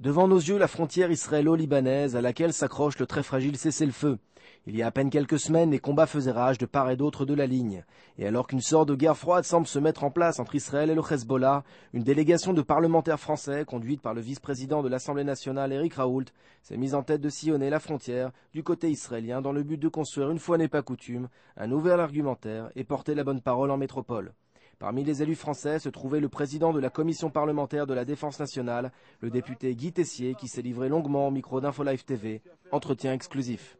Devant nos yeux, la frontière israélo-libanaise à laquelle s'accroche le très fragile cessez-le-feu. Il y a à peine quelques semaines, les combats faisaient rage de part et d'autre de la ligne. Et alors qu'une sorte de guerre froide semble se mettre en place entre Israël et le Hezbollah, une délégation de parlementaires français, conduite par le vice-président de l'Assemblée nationale Éric Raoult, s'est mise en tête de sillonner la frontière du côté israélien dans le but de construire, une fois n'est pas coutume, un nouvel argumentaire et porter la bonne parole en métropole. Parmi les élus français se trouvait le président de la commission parlementaire de la défense nationale, le député Guy Tessier, qui s'est livré longuement au micro d'InfoLive TV. Entretien exclusif.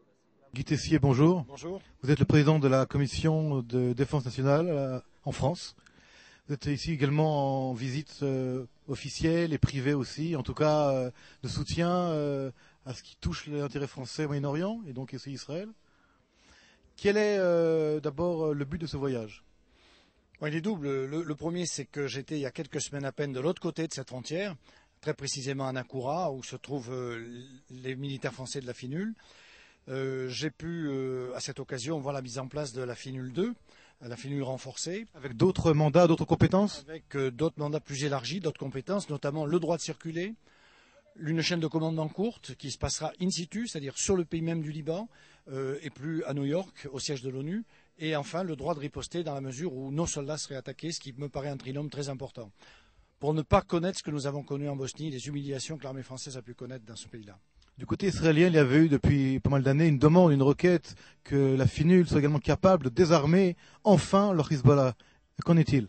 Guy Tessier, bonjour. Bonjour. Vous êtes le président de la commission de défense nationale en France. Vous êtes ici également en visite officielle et privée aussi, en tout cas de soutien à ce qui touche l'intérêt français au Moyen-Orient et donc aussi Israël. Quel est d'abord le but de ce voyage ? Bon, il est double. Le premier, c'est que j'étais il y a quelques semaines à peine de l'autre côté de cette frontière, très précisément à Nakoura, où se trouvent les militaires français de la FINUL. J'ai pu, à cette occasion, voir la mise en place de la FINUL 2, la FINUL renforcée. Avec d'autres mandats, d'autres compétences ? Avec d'autres mandats plus élargis, d'autres compétences, notamment le droit de circuler, une chaîne de commandement courte qui se passera in situ, c'est-à-dire sur le pays même du Liban, et plus à New York, au siège de l'ONU. Et enfin, le droit de riposter dans la mesure où nos soldats seraient attaqués, ce qui me paraît un trinôme très important. Pour ne pas connaître ce que nous avons connu en Bosnie, les humiliations que l'armée française a pu connaître dans ce pays-là. Du côté israélien, il y avait eu depuis pas mal d'années une demande, une requête que la FINUL soit également capable de désarmer enfin le Hezbollah. Qu'en est-il ?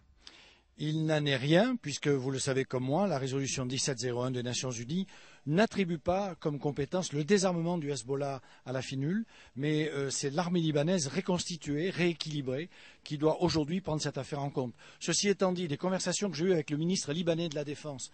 Il n'en est rien, puisque vous le savez comme moi, la résolution 1701 des Nations Unies n'attribue pas comme compétence le désarmement du Hezbollah à la FINUL, mais c'est l'armée libanaise reconstituée, rééquilibrée, qui doit aujourd'hui prendre cette affaire en compte. Ceci étant dit, des conversations que j'ai eues avec le ministre libanais de la Défense,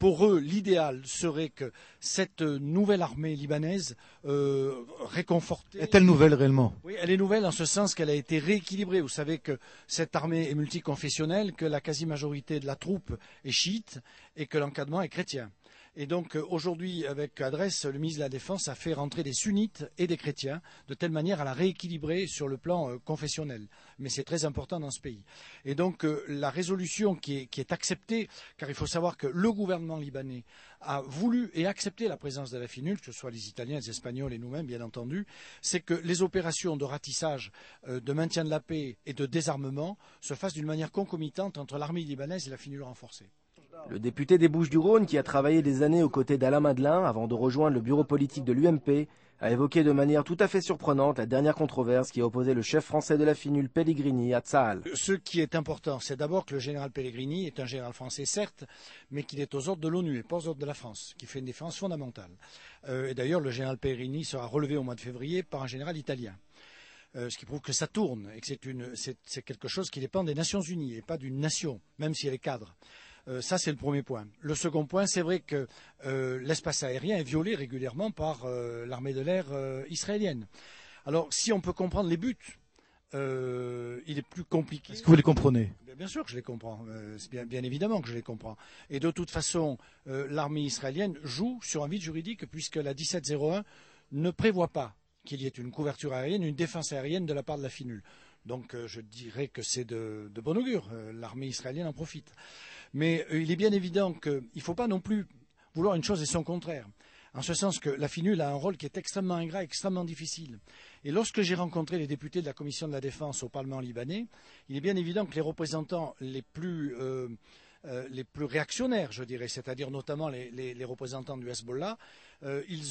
pour eux, l'idéal serait que cette nouvelle armée libanaise réconfortée... Est-elle nouvelle réellement ? Oui, elle est nouvelle en ce sens qu'elle a été rééquilibrée. Vous savez que cette armée est multiconfessionnelle, que la quasi-majorité de la troupe est chiite et que l'encadrement est chrétien. Et donc aujourd'hui, avec adresse, le ministre de la Défense a fait rentrer des sunnites et des chrétiens, de telle manière à la rééquilibrer sur le plan confessionnel. Mais c'est très important dans ce pays. Et donc la résolution qui est acceptée, car il faut savoir que le gouvernement libanais a voulu et accepté la présence de la FINUL, que ce soit les Italiens, les Espagnols et nous-mêmes, bien entendu, c'est que les opérations de ratissage, de maintien de la paix et de désarmement se fassent d'une manière concomitante entre l'armée libanaise et la FINUL renforcée. Le député des Bouches-du-Rhône, qui a travaillé des années aux côtés d'Alain Madelin avant de rejoindre le bureau politique de l'UMP, a évoqué de manière tout à fait surprenante la dernière controverse qui a opposé le chef français de la FINUL, Pellegrini, à Tsahal. Ce qui est important, c'est d'abord que le général Pellegrini est un général français, certes, mais qu'il est aux ordres de l'ONU et pas aux ordres de la France, qui fait une défense fondamentale. Et d'ailleurs, le général Pellegrini sera relevé au mois de février par un général italien. Ce qui prouve que ça tourne et que c'est quelque chose qui dépend des Nations Unies et pas d'une nation, même si elle est cadre. Ça, c'est le premier point. Le second point, c'est vrai que l'espace aérien est violé régulièrement par l'armée de l'air israélienne. Alors, si on peut comprendre les buts, il est plus compliqué. Est-ce que vous les comprenez ? Bien sûr que je les comprends. C'est bien évidemment que je les comprends. Et de toute façon, l'armée israélienne joue sur un vide juridique puisque la 1701 ne prévoit pas qu'il y ait une couverture aérienne, une défense aérienne de la part de la FINUL. Donc je dirais que c'est de bon augure. L'armée israélienne en profite. Mais il est bien évident qu'il ne faut pas non plus vouloir une chose et son contraire. En ce sens que la FINUL a un rôle qui est extrêmement ingrat, extrêmement difficile. Et lorsque j'ai rencontré les députés de la Commission de la Défense au Parlement libanais, il est bien évident que les représentants les plus réactionnaires, je dirais, c'est-à-dire notamment les représentants du Hezbollah, ils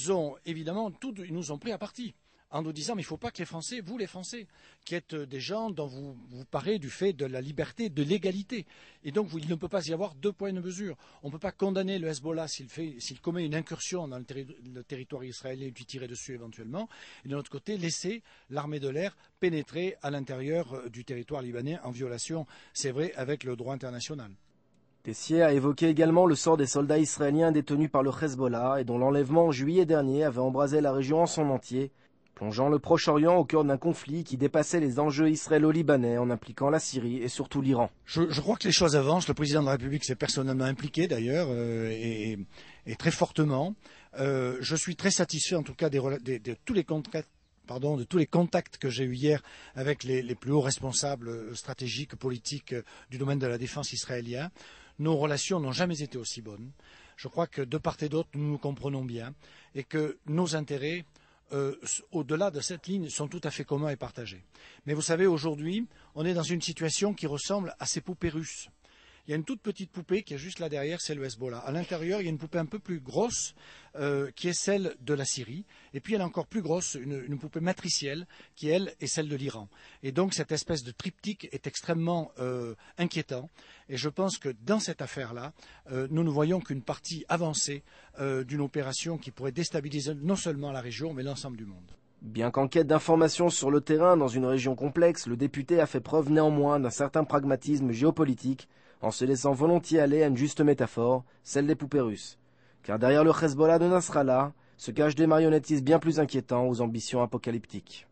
nous ont pris à partie en nous disant mais il ne faut pas que les Français, vous les Français, qui êtes des gens dont vous parlez du fait de la liberté, de l'égalité. Et donc il ne peut pas y avoir deux points de mesure. On ne peut pas condamner le Hezbollah s'il commet une incursion dans le territoire israélien et lui tirer dessus éventuellement. Et de l'autre côté, laisser l'armée de l'air pénétrer à l'intérieur du territoire libanais en violation, c'est vrai, avec le droit international. Tessier a évoqué également le sort des soldats israéliens détenus par le Hezbollah et dont l'enlèvement en juillet dernier avait embrasé la région en son entier, plongeant le Proche-Orient au cœur d'un conflit qui dépassait les enjeux israélo-libanais en impliquant la Syrie et surtout l'Iran. Je crois que les choses avancent. Le président de la République s'est personnellement impliqué d'ailleurs et très fortement. Je suis très satisfait en tout cas de tous les contacts que j'ai eus hier avec les plus hauts responsables stratégiques, politiques du domaine de la défense israélien. Nos relations n'ont jamais été aussi bonnes. Je crois que de part et d'autre, nous nous comprenons bien et que nos intérêts, au-delà de cette ligne, sont tout à fait communs et partagés. Mais vous savez, aujourd'hui, on est dans une situation qui ressemble à ces poupées russes. Il y a une toute petite poupée qui est juste là derrière, c'est le Hezbollah. À l'intérieur, il y a une poupée un peu plus grosse qui est celle de la Syrie. Et puis elle est encore plus grosse, une poupée matricielle qui, elle, est celle de l'Iran. Et donc cette espèce de triptyque est extrêmement inquiétant. Et je pense que dans cette affaire-là, nous ne voyons qu'une partie avancée d'une opération qui pourrait déstabiliser non seulement la région, mais l'ensemble du monde. Bien qu'en quête d'informations sur le terrain dans une région complexe, le député a fait preuve néanmoins d'un certain pragmatisme géopolitique, en se laissant volontiers aller à une juste métaphore, celle des poupées russes. Car derrière le Hezbollah de Nasrallah se cachent des marionnettistes bien plus inquiétants aux ambitions apocalyptiques.